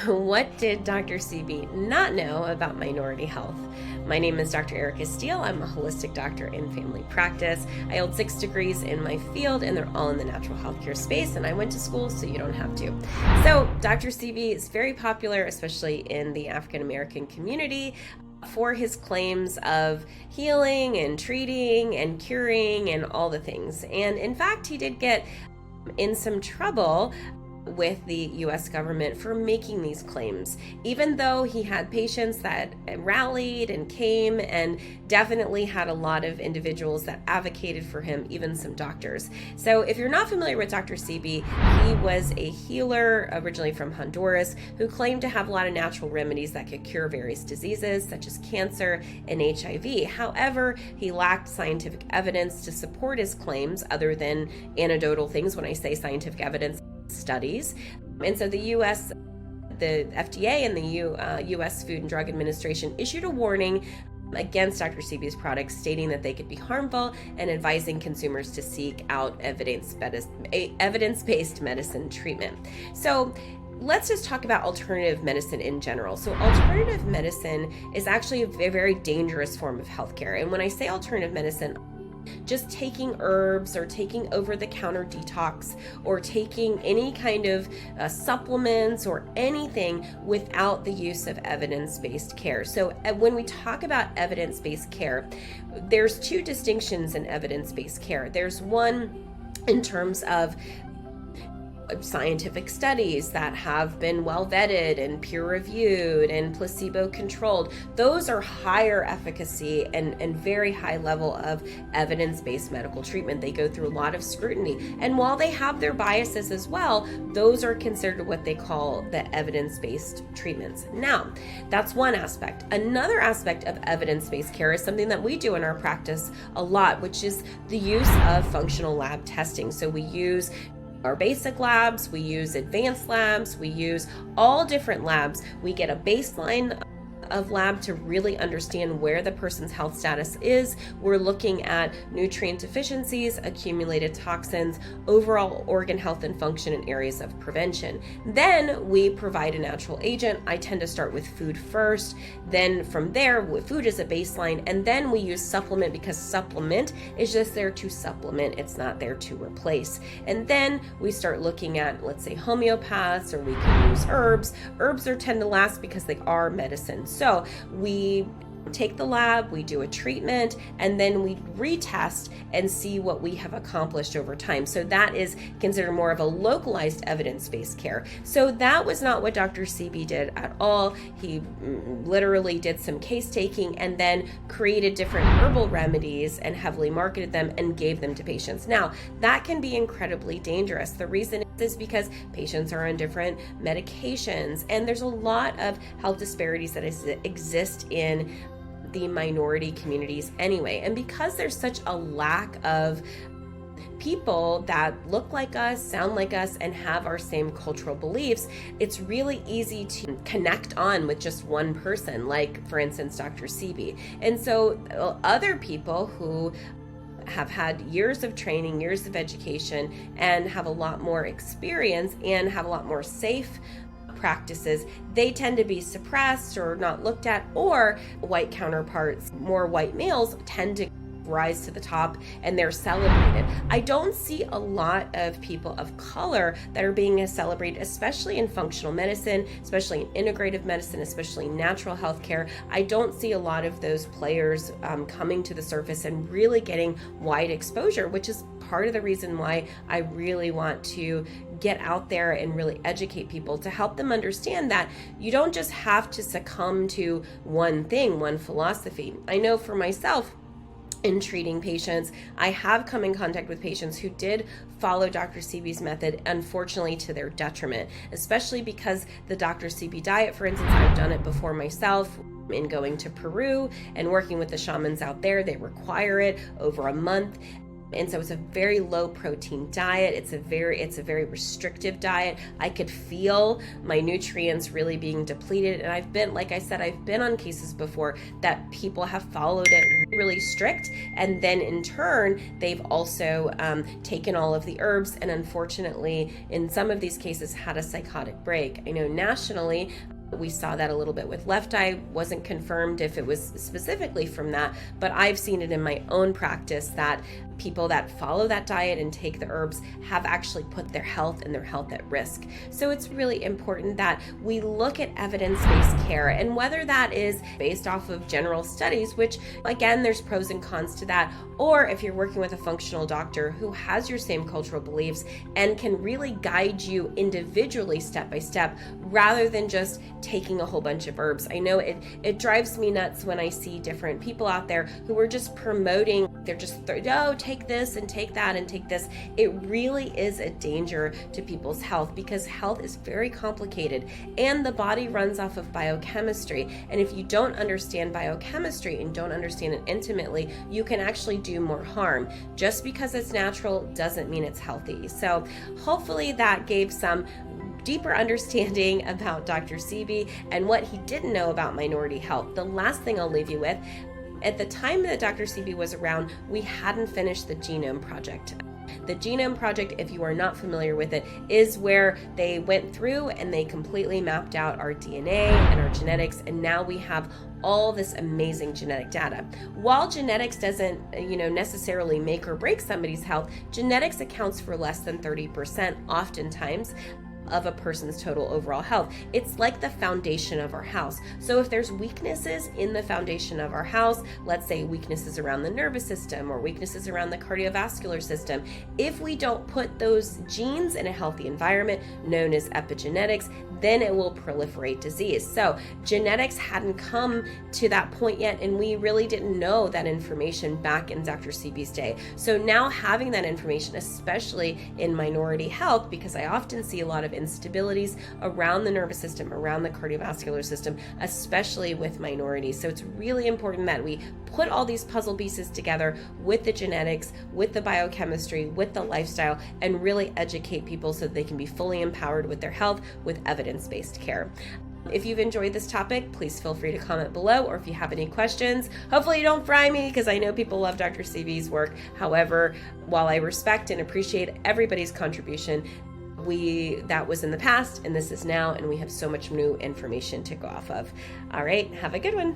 What did Dr. Sebi not know about minority health? My name is Dr. Erica Steele. I'm a holistic doctor in family practice. I hold 6 degrees in my field, and they're all in the natural healthcare space, and I went to school so you don't have to. So Dr. Sebi is very popular, especially in the African American community, for his claims of healing and treating and curing and all the things. And in fact, he did get in some trouble with the US government for making these claims, even though he had patients that rallied and came, and definitely had a lot of individuals that advocated for him, even some doctors. So if you're not familiar with Dr. Sebi, he was a healer originally from Honduras who claimed to have a lot of natural remedies that could cure various diseases such as cancer and HIV. However, he lacked scientific evidence to support his claims other than anecdotal things. When I say scientific evidence, studies. And so the FDA and the US Food and Drug Administration issued a warning against Dr. Sebi's products, stating that they could be harmful and advising consumers to seek out evidence-based medicine treatment. So let's just talk about alternative medicine in general. So alternative medicine is actually a very dangerous form of healthcare. And when I say alternative medicine, just taking herbs or taking over-the-counter detox or taking any kind of supplements or anything without the use of evidence-based care. So when we talk about evidence-based care, there's 2 distinctions in evidence-based care. There's one in terms of scientific studies that have been well vetted and peer reviewed and placebo controlled. Those are higher efficacy and very high level of evidence-based medical treatment. They go through a lot of scrutiny. And while they have their biases as well, those are considered what they call the evidence-based treatments. Now, that's one aspect. Another aspect of evidence-based care is something that we do in our practice a lot, which is the use of functional lab testing. So we use our basic labs, we use advanced labs, we use all different labs. We get a baseline of lab to really understand where the person's health status is. We're looking at nutrient deficiencies, accumulated toxins, overall organ health and function, and areas of prevention. Then we provide a natural agent. I tend to start with food first. Then from there, food is a baseline, and then we use supplement, because supplement is just there to supplement. It's not there to replace. And then we start looking at, let's say, homeopaths, or we can use herbs. Herbs tend to last because they are medicine. So we take the lab, we do a treatment, and then we retest and see what we have accomplished over time. So that is considered more of a localized evidence-based care. So that was not what Dr. Sebi did at all. He literally did some case taking and then created different herbal remedies and heavily marketed them and gave them to patients. Now, that can be incredibly dangerous. The reason is because patients are on different medications, and there's a lot of health disparities that exist in the minority communities anyway. And because there's such a lack of people that look like us, sound like us, and have our same cultural beliefs, it's really easy to connect on with just one person, like, for instance, Dr. Sebi. And so other people who have had years of training, years of education, and have a lot more experience and have a lot more safe practices, they tend to be suppressed or not looked at, or white counterparts, more white males, tend to rise to the top and they're celebrated. I don't see a lot of people of color that are being celebrated, especially in functional medicine, especially in integrative medicine, especially in natural health care. I don't see a lot of those players coming to the surface and really getting wide exposure, which is part of the reason why I really want to get out there and really educate people, to help them understand that you don't just have to succumb to one thing, one philosophy. I know for myself, in treating patients, I have come in contact with patients who did follow Dr. Sebi's method, unfortunately to their detriment, especially because the Dr. Sebi diet, for instance, I've done it before myself. In going to Peru and working with the shamans out there, they require it over a month. And so it's a very low protein diet. It's a very restrictive diet. I could feel my nutrients really being depleted. And I've been on cases before that people have followed it really strict. And then in turn, they've also taken all of the herbs and unfortunately, in some of these cases, had a psychotic break. I know nationally, we saw that a little bit with Left Eye. Wasn't confirmed if it was specifically from that, but I've seen it in my own practice that people that follow that diet and take the herbs have actually put their health at risk. So it's really important that we look at evidence-based care, and whether that is based off of general studies, which again, there's pros and cons to that, or if you're working with a functional doctor who has your same cultural beliefs and can really guide you individually step by step rather than just taking a whole bunch of herbs. I know it drives me nuts when I see different people out there who are just promoting, they're just, take this and take that and take this. It really is a danger to people's health because health is very complicated and the body runs off of biochemistry. And if you don't understand biochemistry and don't understand it intimately, you can actually do more harm. Just because it's natural doesn't mean it's healthy. So hopefully that gave some deeper understanding about Dr. Sebi and what he didn't know about minority health. The last thing I'll leave you with, at the time that Dr. Sebi was around, we hadn't finished the Genome Project. The Genome Project, if you are not familiar with it, is where they went through and they completely mapped out our DNA and our genetics, and now we have all this amazing genetic data. While genetics doesn't, necessarily make or break somebody's health, genetics accounts for less than 30% oftentimes of a person's total overall health. It's like the foundation of our house. So if there's weaknesses in the foundation of our house, let's say weaknesses around the nervous system or weaknesses around the cardiovascular system, if we don't put those genes in a healthy environment known as epigenetics, then it will proliferate disease. So genetics hadn't come to that point yet, and we really didn't know that information back in Dr. Sebi's day. So now having that information, especially in minority health, because I often see a lot of instabilities around the nervous system, around the cardiovascular system, especially with minorities. So it's really important that we put all these puzzle pieces together with the genetics, with the biochemistry, with the lifestyle, and really educate people so that they can be fully empowered with their health with evidence-based care. If you've enjoyed this topic, please feel free to comment below, or if you have any questions. Hopefully you don't fry me, because I know people love Dr. Sebi's work. However, while I respect and appreciate everybody's contribution, that was in the past and this is now, and we have so much new information to go off of. All right, have a good one.